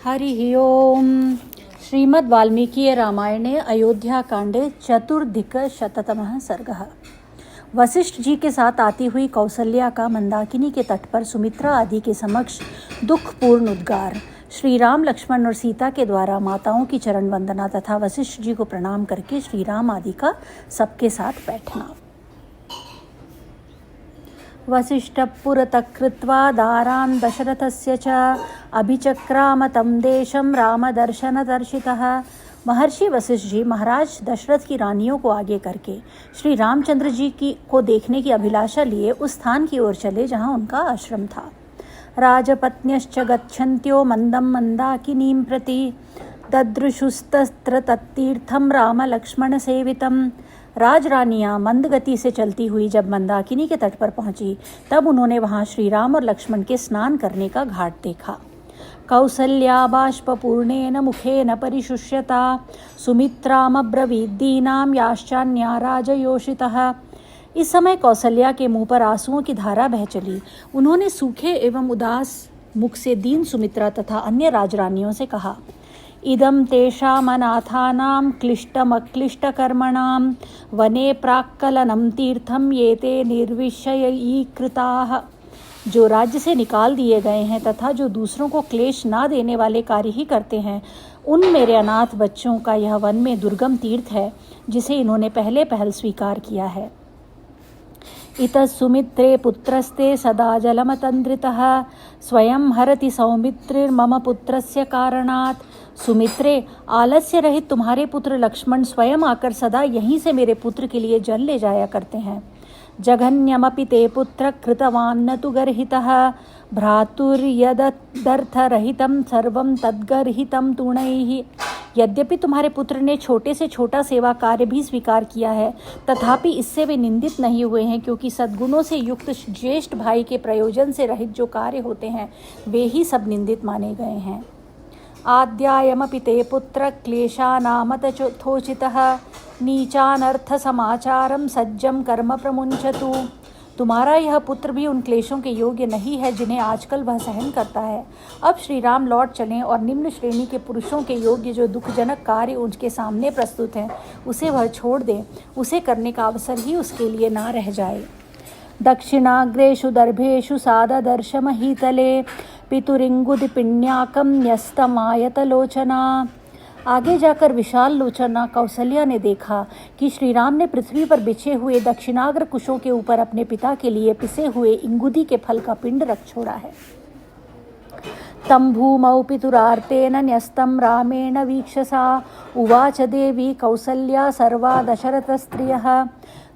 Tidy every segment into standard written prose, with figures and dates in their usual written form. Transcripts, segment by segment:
हरिः ओम्। श्रीमद् वाल्मीकि रामायणे अयोध्याकांडे चतुर्धिकशततमः सर्गः। वशिष्ठ जी के साथ आती हुई कौसल्या का मंदाकिनी के तट पर सुमित्रा आदि के समक्ष दुखपूर्ण उद्गार। श्री राम, लक्ष्मण और सीता के द्वारा माताओं की चरण वंदना तथा वशिष्ठ जी को प्रणाम करके श्री राम आदि का सबके साथ बैठना। वसिष्ठः पुरतः कृत्वा दारान् दशरथस्य च अभिचक्राम तं देशं रामदर्शनदर्शितः। महर्षि वशिष्ठ जी महाराज दशरथ की रानियों को आगे करके श्री रामचंद्र जी को देखने की अभिलाषा लिए उस स्थान की ओर चले जहाँ उनका आश्रम था। राजपत्न्यश्च गच्छन्त्यो मंदं मंदाकिनीं प्रति ददृशुस्तत्र तत्तीर्थं राम लक्ष्मण सेवितम्। राजरानियां मंद गति से चलती हुई जब मंदाकिनी के तट पर पहुंची तब उन्होंने वहां श्री राम और लक्ष्मण के स्नान करने का घाट देखा। कौसल्या बाष्पूर्णेन मुखेन परिशुष्यता सुमित्रामब्रवीद्दीनां याश्चान्या राजयोषितः। इस समय कौसल्या के मुंह पर आंसुओं की धारा बह चली। उन्होंने सूखे एवं उदास मुख से दीन सुमित्रा तथा अन्य राजरानियों से कहा, इदं तेषामनाथानां क्लिष्टमक्लिष्टकर्मणां वने प्राक्कलनं तीर्थं ये ते निर्विषयीकृताः। जो राज्य से निकाल दिए गए हैं तथा जो दूसरों को क्लेश ना देने वाले कार्य ही करते हैं, उन मेरे अनाथ बच्चों का यह वन में दुर्गम तीर्थ है जिसे इन्होंने पहल स्वीकार किया है। इतः सुमित्रे पुत्रस्ते सदा जलमतन्द्रितः स्वयं हरति सौमित्रिर्मम पुत्रस्य कारणात्। सुमित्रे, आलस्य रहित तुम्हारे पुत्र लक्ष्मण स्वयं आकर सदा यहीं से मेरे पुत्र के लिए जल ले जाया करते हैं। जघन्यमपि ते पुत्र कृतवान् न तु गर्हितः भ्रातुर्यदर्थरहितं सर्वं तद्गर्हितं तूणैः। यद्यपि तुम्हारे पुत्र ने छोटे से छोटा सेवा कार्य भी स्वीकार किया है, तथापि इससे वे निंदित नहीं हुए हैं, क्योंकि सद्गुणों से युक्त ज्येष्ठ भाई के प्रयोजन से रहित जो कार्य होते हैं वे ही सब निंदित माने गए हैं। आद्यायमपि ते पुत्र क्लेशानामतथोचितः नीचानर्थ समाचारम सज्जम कर्म प्रमुंचतु। तुम्हारा यह पुत्र भी उन क्लेशों के योग्य नहीं है जिन्हें आजकल वह सहन करता है। अब श्री राम लौट चलें और निम्न श्रेणी के पुरुषों के योग्य जो दुखजनक कार्य उनके सामने प्रस्तुत हैं उसे वह छोड़ दें। उसे करने का अवसर ही उसके लिए ना रह जाए। दक्षिणाग्रेषु दर्भेषु साददर्शमहीतले पितुरिंगुदिपिण्याकं न्यस्तमायतलोचना। आगे जाकर विशाल लोचना कौसल्या ने देखा कि श्री राम ने पृथ्वी पर बिछे हुए दक्षिणाग्र कुशों के ऊपर अपने पिता के लिए पिसे हुए इंगुदी के फल का पिंड रख छोड़ा है। तं भूमौ पितुरार्तेन न्यस्तं रामेण वीक्षसा उवाच देवी कौसल्या सर्वा दशरथस्त्रियः।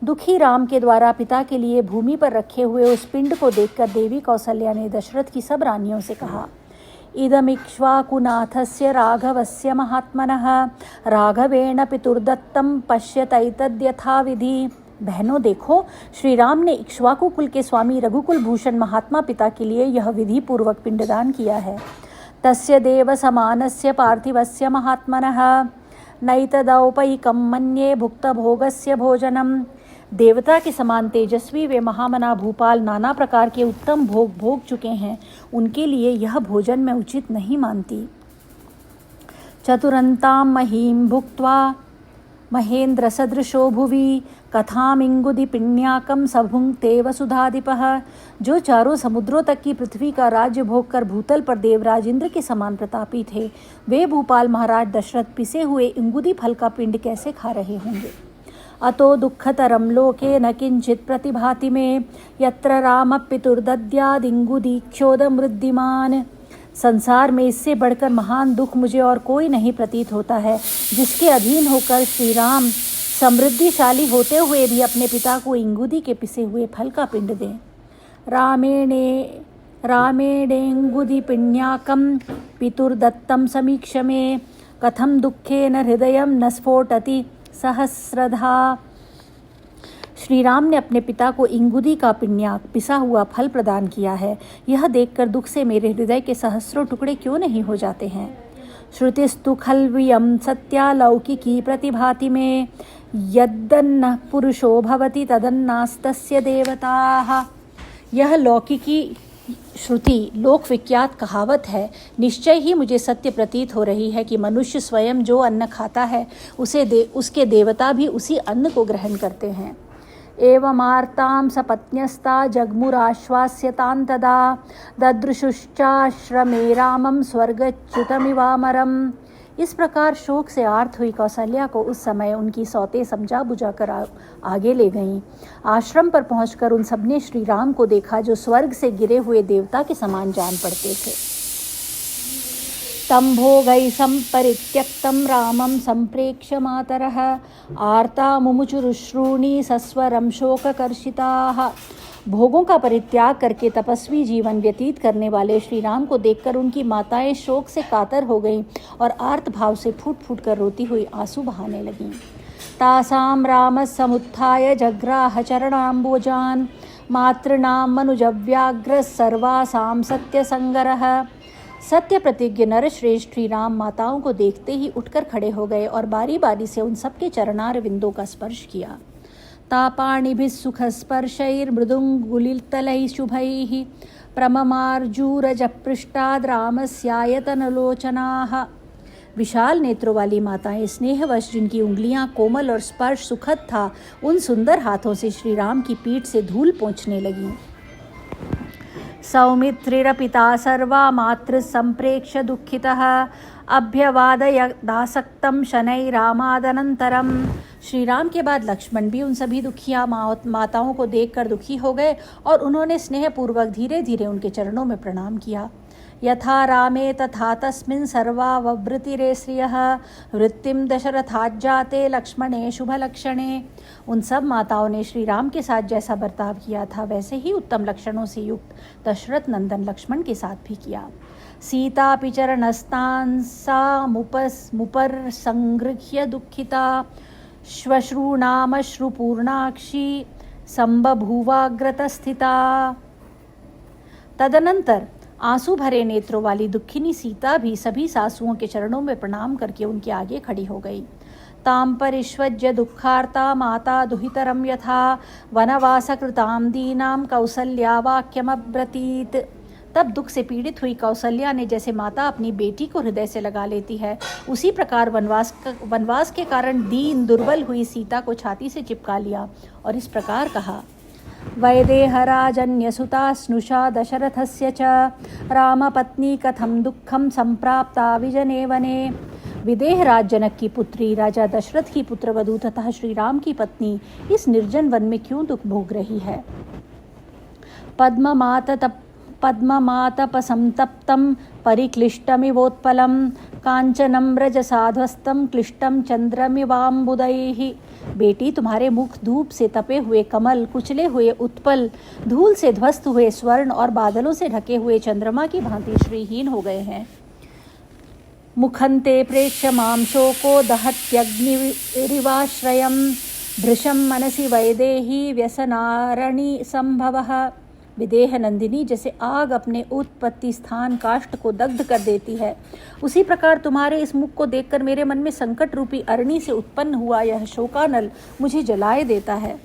दुखी राम के द्वारा पिता के लिए भूमि पर रखे हुए उस पिंड को देखकर देवी कौसल्या ने दशरथ की सब रानियों से कहा, इदमिक्ष्वाकुनाथस्य राघवस्य महात्मनः राघवेण पितुर्दत्तं पश्यतैतद्यथाविधि। बहनों देखो, श्री राम ने इक्ष्वाकु कुल के स्वामी रघुकुल भूषण महात्मा पिता के लिए यह विधि पूर्वक पिंडदान किया है। तस्य देव समानस्य पार्थिवस्य महात्मनः नैतदौपैकं मन्ये भुक्तभोगस्य भोजनम। देवता के समान तेजस्वी वे महामना भूपाल नाना प्रकार के उत्तम भोग भोग चुके हैं, उनके लिए यह भोजन मैं उचित नहीं मानती। चतुरंतां महीं भुक्त्वा महेंद्र सदृशो भुवि कथामिंगुदिपिण्याकं सभुंक्ते वसुधाधिपः। जो चारों समुद्रों तक की पृथ्वी का राज्य भोग कर भूतल पर देवराज इंद्र के समान प्रतापी थे, वे भूपाल महाराज दशरथ पिसे हुए इंगुदी फल का पिंड कैसे खा रहे होंगे। अतो दुःखतरं लोके न किंचित प्रतिभाति में यत्र राम पितुर्दद्यादिंगुदीक्षोदमृद्धिमान। संसार में इससे बढ़कर महान दुख मुझे और कोई नहीं प्रतीत होता है, जिसके अधीन होकर श्री राम समृद्धिशाली होते हुए भी अपने पिता को इंगुदी के पिसे हुए फल का पिंड दें। रामेणेंगुदी पिण्याकं पितुर्दत्तं समीक्ष में कथम दुःखेन हृदयं न स्फोटति सहस्रधा। श्री राम ने अपने पिता को इंगुदी का पिण्याक पिसा हुआ फल प्रदान किया है, यह देखकर दुख से मेरे हृदय के सहस्रों टुकड़े क्यों नहीं हो जाते हैं। श्रुतिस्तु खल्वियं सत्यालौकिकी प्रतिभाति में यद्दन्न पुरुषो भवति तदन्नास्तस्य देवताः। यह लौकिकी श्रुति लोक विख्यात कहावत है, निश्चय ही मुझे सत्य प्रतीत हो रही है कि मनुष्य स्वयं जो अन्न खाता है उसके देवता भी उसी अन्न को ग्रहण करते हैं। एवमार्तां सपत्न्यस्ता जग्मुराश्वास्यतां तदा ददृशुश्चाश्रमे रामं स्वर्गच्युतमिवामरम्। इस प्रकार शोक से आर्त हुई कौसल्या को उस समय उनकी सौतें समझा बुझा कर आगे ले गईं। आश्रम पर पहुंचकर उन सबने श्री राम को देखा जो स्वर्ग से गिरे हुए देवता के समान जान पड़ते थे। तं भोगैः सम्परित्यक्तं रामं सम्प्रेक्ष्य मातरः आर्ता मुमुचुरुश्रूणि सस्वरं शोककर्षिताः। भोगों का परित्याग करके तपस्वी जीवन व्यतीत करने वाले श्री राम को देखकर उनकी माताएं शोक से कातर हो गईं और आर्त भाव से फूट फूट कर रोती हुई आंसू बहाने लगीं। तासां रामः समुत्थाय जग्राह चरणाम्बोजान् मातॄणां मनुजव्याघ्रः सर्वासां सत्यसंगरः। सत्य प्रतिज्ञ नरश्रेष्ठ श्री राम माताओं को देखते ही उठकर खड़े हो गए और बारी बारी से उन सबके चरणार विंदों का स्पर्श किया। तापाणिभिः सुखस्पर्शैर्मृदुङ्गुलितलैः शुभैः प्रममार्जूरजपृष्टाद् रामस्यायतनलोचनाः। विशाल नेत्रों वाली माताएं स्नेहवश जिनकी उंगलियां कोमल और स्पर्श सुखद था, उन सुंदर हाथों से श्री राम की पीठ से धूल पोंछने लगीं। सौमित्रिरपिता सर्वा मातृ संप्रेक्ष्य दुःखितः अभ्यवादयदासक्तं शनैरामादनन्तरम्। श्री राम के बाद लक्ष्मण भी उन सभी दुखिया माताओं को देखकर दुखी हो गए और उन्होंने स्नेहपूर्वक धीरे धीरे उनके चरणों में प्रणाम किया। यथा रामे तथा तस्मिन् सर्वा ववृतिरे श्रियः वृत्तिं दशरथाज्जाते लक्ष्मणे शुभलक्षणे। उन सब माताओं ने श्री राम के साथ जैसा बर्ताव किया था वैसे ही उत्तम लक्षणों से युक्त दशरथ नंदन लक्ष्मण के साथ भी किया। सीतापि चरणस्तान् सा मुपर संगृह्य दुःखिता श्वश्रूणामश्रुपूर्णाक्षी संबभूवाग्रतस्थिता। तदनंतर आंसू भरे नेत्रों वाली दुखिनी सीता भी सभी सासुओं के चरणों में प्रणाम करके उनके आगे खड़ी हो गई। तां परिष्वज्य दुःखार्ता माता दुहितरं यथा वनवासकृतां दीनां कौसल्या वाक्यमब्रतीत्। तब दुख से पीड़ित हुई कौसल्या ने जैसे माता अपनी बेटी को हृदय से लगा लेती है, उसी प्रकार वनवास के कारण दीन दुर्बल हुई सीता को छाती से चिपका लिया और इस प्रकार कहा। वैदेहराजन्यसुता स्नुषा दशरथस्य च रामपत्नी कथं दुःखं संप्राप्ता विजने वने। विदेहराज जनक की पुत्री राजा दशरथ की पुत्रवधू तथा श्री राम की पत्नी इस निर्जन वन में क्यों दुख भोग रही है। पद्ममातपसंतप्तं परिक्लिष्टमिवोत्पलं कांचनं व्रजसाध्वस्तं क्लिष्टं चंद्रमिवाम्बुदैः। बेटी, तुम्हारे मुख धूप से तपे हुए कमल, कुचले हुए उत्पल, धूल से ध्वस्त हुए स्वर्ण और बादलों से ढके हुए चंद्रमा की भांति श्रीहीन हो गए हैं। मुखन्ते प्रेक्ष्य मां शोको दहत्यग्निरिवाश्रयं भृशं मनसि वैदेही व्यसनारणि संभवः। विदेह नंदिनी जैसे आग अपने उत्पत्ति स्थान काष्ठ को दग्ध कर देती है, उसी प्रकार तुम्हारे इस मुख को देखकर मेरे मन में संकट रूपी अरणि से उत्पन्न हुआ यह शोकानल मुझे जलाए देता है।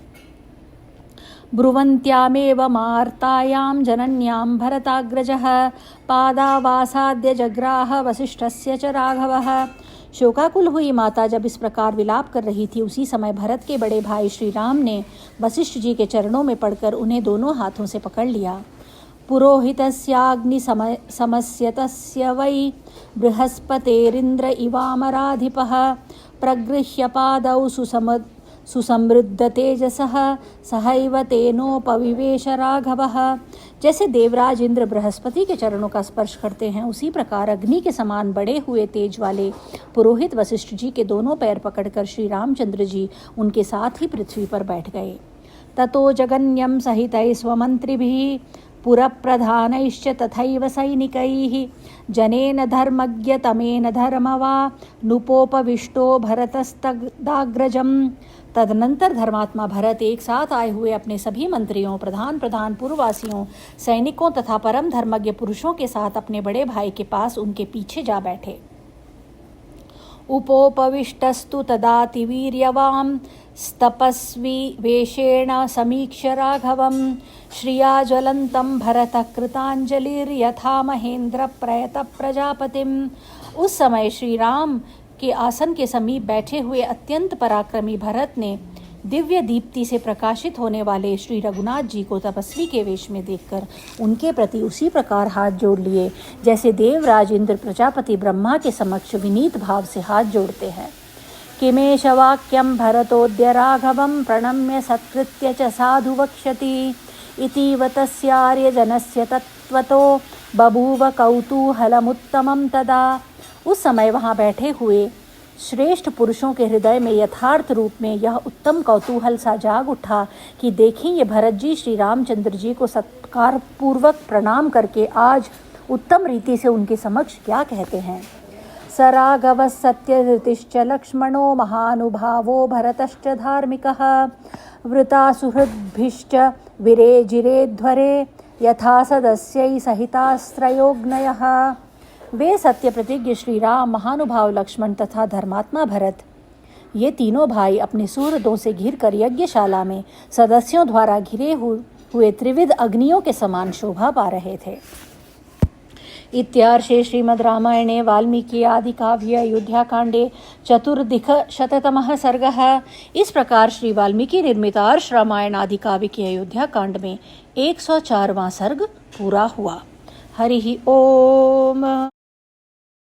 ब्रुवन्त्यामेव मार्तायां जनन्यां भरताग्रजः पादावासाद्य जग्राह वसिष्ठस्य च राघवः। शोकाकुल हुई माता जब इस प्रकार विलाप कर रही थी, उसी समय भरत के बड़े भाई श्री राम ने वशिष्ठ जी के चरणों में पड़कर उन्हें दोनों हाथों से पकड़ लिया। पुरोहितस्याग्निसमस्यतस्य वै बृहस्पतेरिन्द्र इवामराधिपः प्रगृह्य पादौ सुसमृद्ध तेजसः सहैव तेनोपविवेश राघवः। जैसे देवराज इंद्र बृहस्पति के चरणों का स्पर्श करते हैं, उसी प्रकार अग्नि के समान बड़े हुए तेज वाले पुरोहित वशिष्ठ जी के दोनों पैर पकड़कर श्री रामचंद्र जी उनके साथ ही पृथ्वी पर बैठ गए। ततो जगन्यं सहितैः स्वमन्त्रिभिः पुरप्रधानैश्च तथैव सैनिकैः जनेन धर्मज्ञतमेन धर्मवा नुपोपविष्टो भरतस्तदाग्रजम्। तदनंतर धर्मात्मा भरत एक साथ आए हुए अपने सभी मंत्रियों, प्रधान पुरवासियों, सैनिकों तथा परम धर्मज्ञ पुरुषों के साथ अपने बड़े भाई के पास उनके पीछे जा बैठे। उपोपविष्टस्तु तदातिवीर्यवां तपस्वी वेषेण समीक्ष्य राघवं श्रिया ज्वलन्तं भरतः कृताञ्जलिर्यथा महेन्द्र प्रयत प्रजापतिम। उस समय श्री राम के आसन के समीप बैठे हुए अत्यंत पराक्रमी भरत ने दिव्य दीप्ति से प्रकाशित होने वाले श्री रघुनाथ जी को तपस्वी के वेश में देखकर उनके प्रति उसी प्रकार हाथ जोड़ लिए जैसे देवराज इंद्र प्रजापति ब्रह्मा के समक्ष विनीत भाव से हाथ जोड़ते हैं। किमेश वाक्यम भरतोद्य राघवं प्रणम्य सत्कृत्य च साधु वक्ष्यति इतीव तस्यार्य जनस्य तत्त्वतो बभूव कौतूहलमुत्तमं तदा। उस समय वहाँ बैठे हुए श्रेष्ठ पुरुषों के हृदय में यथार्थ रूप में यह उत्तम कौतूहल सा जाग उठा कि देखें ये भरत जी श्री रामचंद्र जी को सत्कार पूर्वक प्रणाम करके आज उत्तम रीति से उनके समक्ष क्या कहते हैं। स राघवः सत्यधृतिश्च लक्ष्मणो महानुभावो भरतश्च धार्मिकः वृता सुहृद्भिश्च विरेजिरेध्वरे यथा सदस्यै सहितास्त्रयोग्नयः। वे सत्य प्रतिज्ञ श्री राम, महानुभाव लक्ष्मण तथा धर्मात्मा भरत, ये तीनों भाई अपने सुहृदों से घिरकर यज्ञशाला में सदस्यों द्वारा घिरे हुए त्रिविध अग्नियों के समान शोभा पा रहे थे। इत्यार्षे श्रीमद् रामायणे वाल्मीकि आदि काव्ये अयोध्याकांडे चतुर्दिक्शततमः सर्गः। इस प्रकार श्री वाल्मीकि निर्मित आर्ष रामायण आदि काव्य के अयोध्या कांड में 104वां सर्ग पूरा हुआ। हरि ओम।